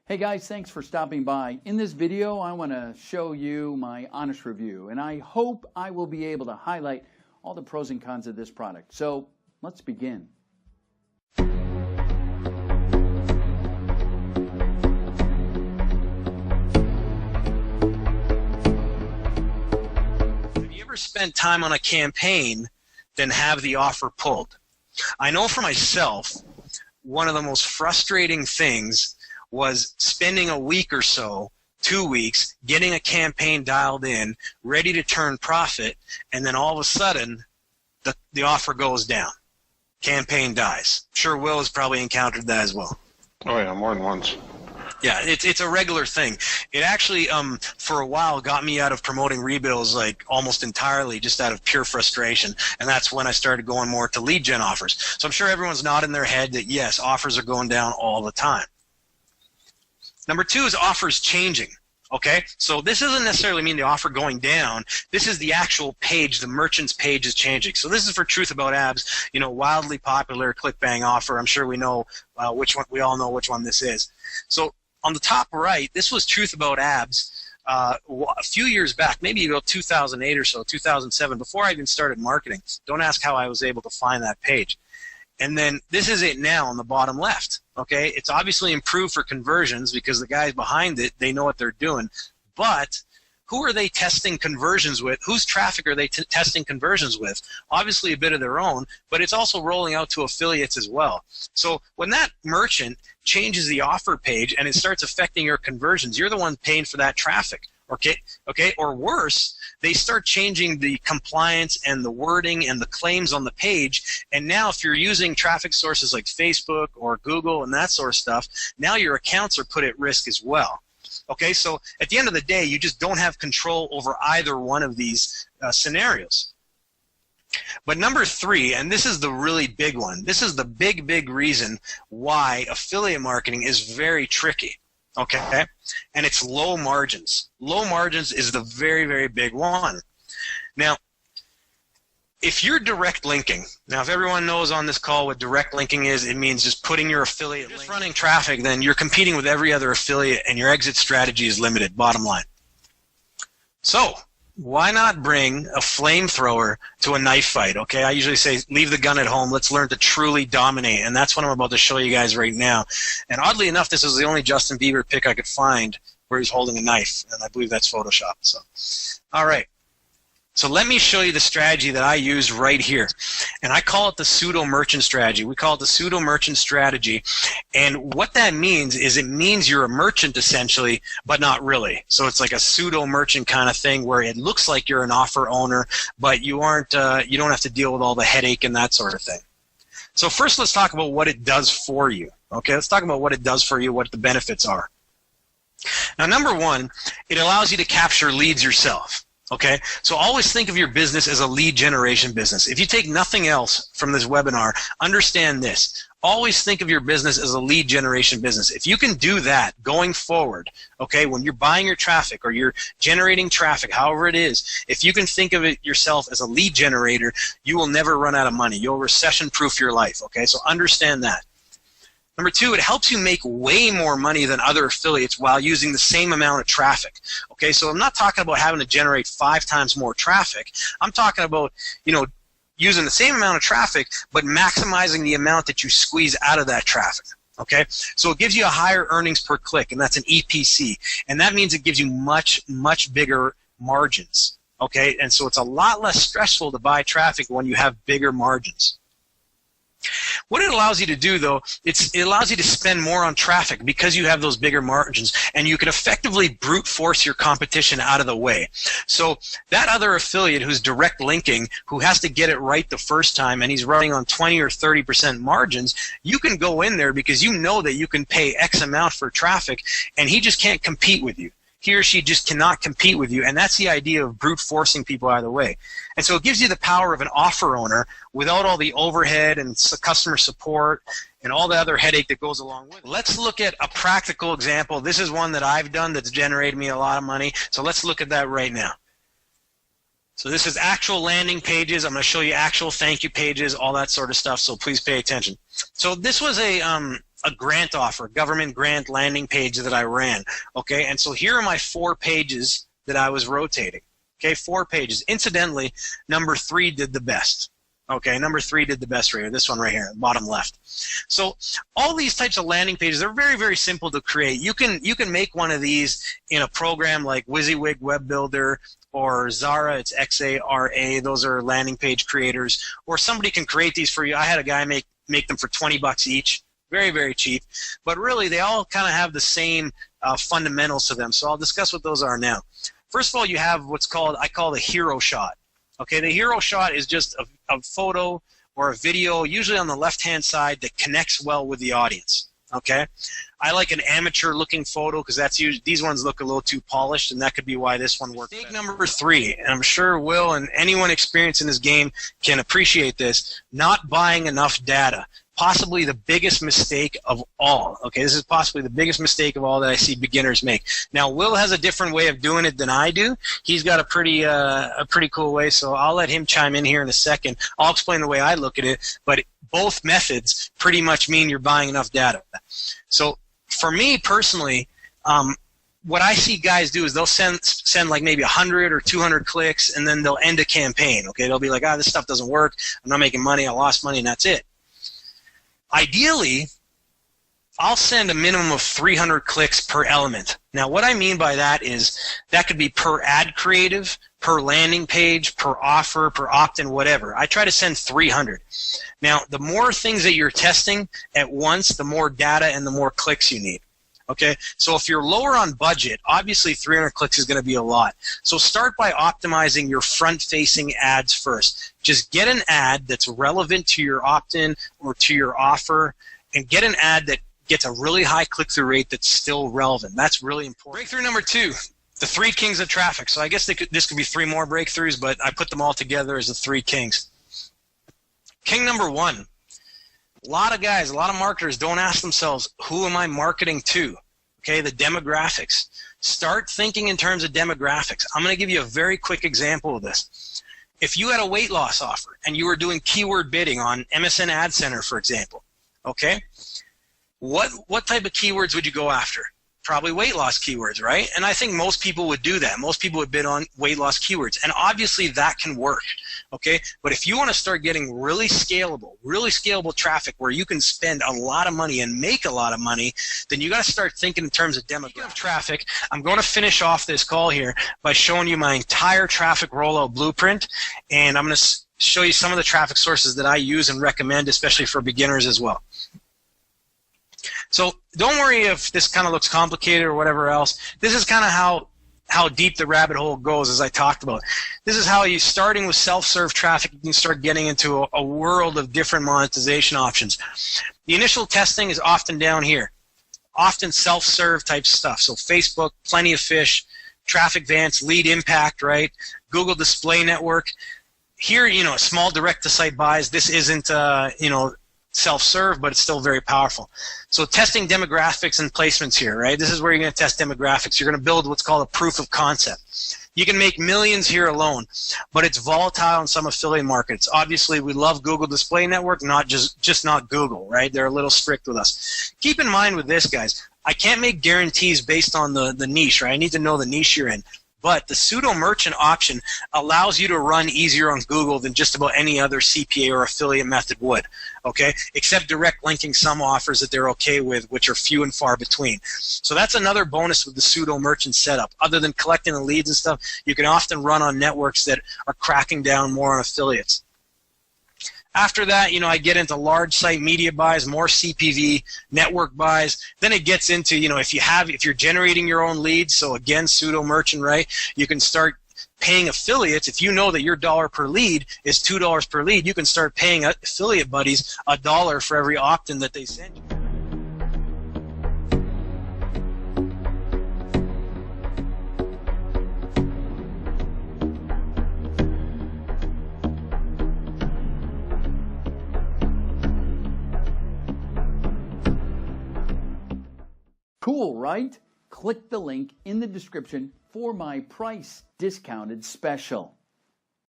Hey guys, thanks for stopping by. In this video, I want to show you my honest review, and I hope I will be able to highlight all the pros and cons of this product. So let's begin. Have you ever spent time on a campaign, then have the offer pulled? I know for myself, one of the most frustrating things was spending a week or so, 2 weeks, getting a campaign dialed in, ready to turn profit, and then all of a sudden, the offer goes down. Campaign dies. I'm sure Will has probably encountered that as well. Oh yeah, more than once. Yeah, it's a regular thing. It actually, for a while, got me out of promoting rebills like almost entirely just out of pure frustration, and that's when I started going more to lead gen offers. So I'm sure everyone's nodding their head that yes, offers are going down all the time. Number two is offers changing. Okay, so this doesn't necessarily mean the offer going down. This is the actual page, the merchant's page is changing. So this is for Truth About Abs, you know, wildly popular click-bang offer. I'm sure we know which one. We all know which one this is. So on the top right, this was Truth About Abs a few years back, maybe about 2008 or so, 2007, before I even started marketing. Don't ask how I was able to find that page. And then this is it now on the bottom left. Okay, it's obviously improved for conversions because the guys behind it, they know what they're doing. But who are they testing conversions with? Whose traffic are they testing conversions with? Obviously a bit of their own, but it's also rolling out to affiliates as well. So when that merchant changes the offer page and it starts affecting your conversions, you're the one paying for that traffic. Okay, or worse, they start changing the compliance and the wording and the claims on the page, and now if you're using traffic sources like Facebook or Google and that sort of stuff, now your accounts are put at risk as well. Okay, so at the end of the day, you just don't have control over either one of these scenarios. But number three, and this is the really big one, this is the big reason why affiliate marketing is very tricky. Okay, and it's low margins. Low margins is the very big one. Now, if you're direct linking, now if everyone knows on this call what direct linking is, it means just putting your affiliate link. Just running traffic, then you're competing with every other affiliate and your exit strategy is limited, bottom line. So, why not bring a flamethrower to a knife fight, okay? I usually say leave the gun at home. Let's learn to truly dominate, and that's what I'm about to show you guys right now. And oddly enough, this is the only Justin Bieber pic I could find where he's holding a knife, and I believe that's Photoshop. So, all right. So let me show you the strategy that I use right here. And I call it the pseudo-merchant strategy. We call it the pseudo-merchant strategy. And what that means is it means you're a merchant essentially, but not really. So it's like a pseudo-merchant kind of thing where it looks like you're an offer owner, but you aren't. You don't have to deal with all the headache and that sort of thing. So first let's talk about what it does for you. Okay, let's talk about what it does for you, what the benefits are. Now, number one, it allows you to capture leads yourself. Okay, so always think of your business as a lead generation business. If you take nothing else from this webinar, understand this. Always think of your business as a lead generation business. If you can do that going forward, okay, when you're buying your traffic or you're generating traffic, however it is, if you can think of it yourself as a lead generator, you will never run out of money. You'll recession-proof your life, okay? So understand that. Number two, it helps you make way more money than other affiliates while using the same amount of traffic. Okay, so I'm not talking about having to generate 5 times more traffic. I'm talking about, you know, using the same amount of traffic, but maximizing the amount that you squeeze out of that traffic. Okay, so it gives you a higher earnings per click, and that's an EPC, and that means it gives you much bigger margins. Okay, and so it's a lot less stressful to buy traffic when you have bigger margins. What it allows you to do, though, it allows you to spend more on traffic because you have those bigger margins, and you can effectively brute force your competition out of the way. So that other affiliate who's direct linking, who has to get it right the first time, and he's running on 20 or 30% margins, you can go in there because you know that you can pay X amount for traffic, and he just can't compete with you. He or she just cannot compete with you, and that's the idea of brute forcing people out of the way. And so it gives you the power of an offer owner without all the overhead and customer support and all the other headache that goes along with it. Let's look at a practical example. This is one that I've done that's generated me a lot of money, so let's look at that right now. So this is actual landing pages. I'm going to show you actual thank you pages, all that sort of stuff, so please pay attention. So this was a a grant offer, government grant landing page that I ran. Okay, and so here are my 4 pages that I was rotating. Okay, 4 pages. Incidentally, number 3 did the best. Okay, number 3 did the best right here. This one right here, bottom left. So all these types of landing pages, they're very, very simple to create. You can make one of these in a program like WYSIWYG Web Builder or Zara. It's XARA. Those are landing page creators. Or somebody can create these for you. I had a guy make them for 20 bucks each. Very, very cheap. But really, they all kind of have the same fundamentals to them. So I'll discuss what those are now. First of all, you have what's called, I call the hero shot. Okay, the hero shot is just a photo or a video, usually on the left-hand side, that connects well with the audience. Okay, I like an amateur-looking photo because that's usually, these ones look a little too polished, and that could be why this one worked. Mistake number 3, and I'm sure Will and anyone experienced in this game can appreciate this: not buying enough data. Possibly the biggest mistake of all. Okay, this is possibly the biggest mistake of all that I see beginners make. Now, Will has a different way of doing it than I do. He's got a pretty cool way, so I'll let him chime in here in a second. I'll explain the way I look at it, but both methods pretty much mean you're buying enough data. So for me personally, what I see guys do is they'll send like maybe 100 or 200 clicks, and then they'll end a campaign. Okay, they'll be like, this stuff doesn't work. I'm not making money. I lost money, and that's it. Ideally, I'll send a minimum of 300 clicks per element. Now, what I mean by that is that could be per ad creative, per landing page, per offer, per opt-in, whatever. I try to send 300. Now, the more things that you're testing at once, the more data and the more clicks you need. Okay, so if you're lower on budget, obviously 300 clicks is going to be a lot. So start by optimizing your front-facing ads first. Just get an ad that's relevant to your opt-in or to your offer, and get an ad that gets a really high click-through rate that's still relevant. That's really important. Breakthrough number 2, the 3 kings of traffic. So I guess this could be 3 more breakthroughs, but I put them all together as the 3 kings. King number 1. A lot of guys, a lot of marketers don't ask themselves, who am I marketing to? Okay, the demographics. Start thinking in terms of demographics. I'm going to give you a very quick example of this. If you had a weight loss offer and you were doing keyword bidding on MSN Ad Center, for example, okay, what type of keywords would you go after? Probably weight loss keywords, right? And I think most people would do that. Most people would bid on weight loss keywords, and obviously that can work. Okay, but if you want to start getting really scalable traffic where you can spend a lot of money and make a lot of money, then you got to start thinking in terms of demographic traffic. I'm going to finish off this call here by showing you my entire traffic rollout blueprint, and I'm going to show you some of the traffic sources that I use and recommend, especially for beginners as well. So don't worry if this kind of looks complicated or whatever else. This is kind of how deep the rabbit hole goes, as I talked about. This is how you, starting with self-serve traffic, you can start getting into a world of different monetization options. The initial testing is often down here, often self-serve type stuff. So Facebook, Plenty of Fish, Traffic Vance, Lead Impact, right? Google Display Network. Here, you know, small direct-to-site buys. This isn't, you know, self-serve, but it's still very powerful. So testing demographics and placements here, right? This is where you're going to test demographics. You're going to build what's called a proof of concept. You can make millions here alone, but it's volatile in some affiliate markets. Obviously, we love Google Display Network, not just not Google, right? They're a little strict with us. Keep in mind with this, guys, I can't make guarantees based on the niche, right? I need to know the niche you're in. But the pseudo merchant option allows you to run easier on Google than just about any other CPA or affiliate method would, okay? Except direct linking some offers that they're okay with, which are few and far between. So that's another bonus with the pseudo merchant setup. Other than collecting the leads and stuff, you can often run on networks that are cracking down more on affiliates. After that, you know, I get into large site media buys, more CPV, network buys. Then it gets into, you know, if you're generating your own leads, so again, pseudo merchant, right? You can start paying affiliates. If you know that your dollar per lead is $2 per lead, you can start paying affiliate buddies $1 for every opt-in that they send you. Cool, right? Click the link in the description for my price discounted special.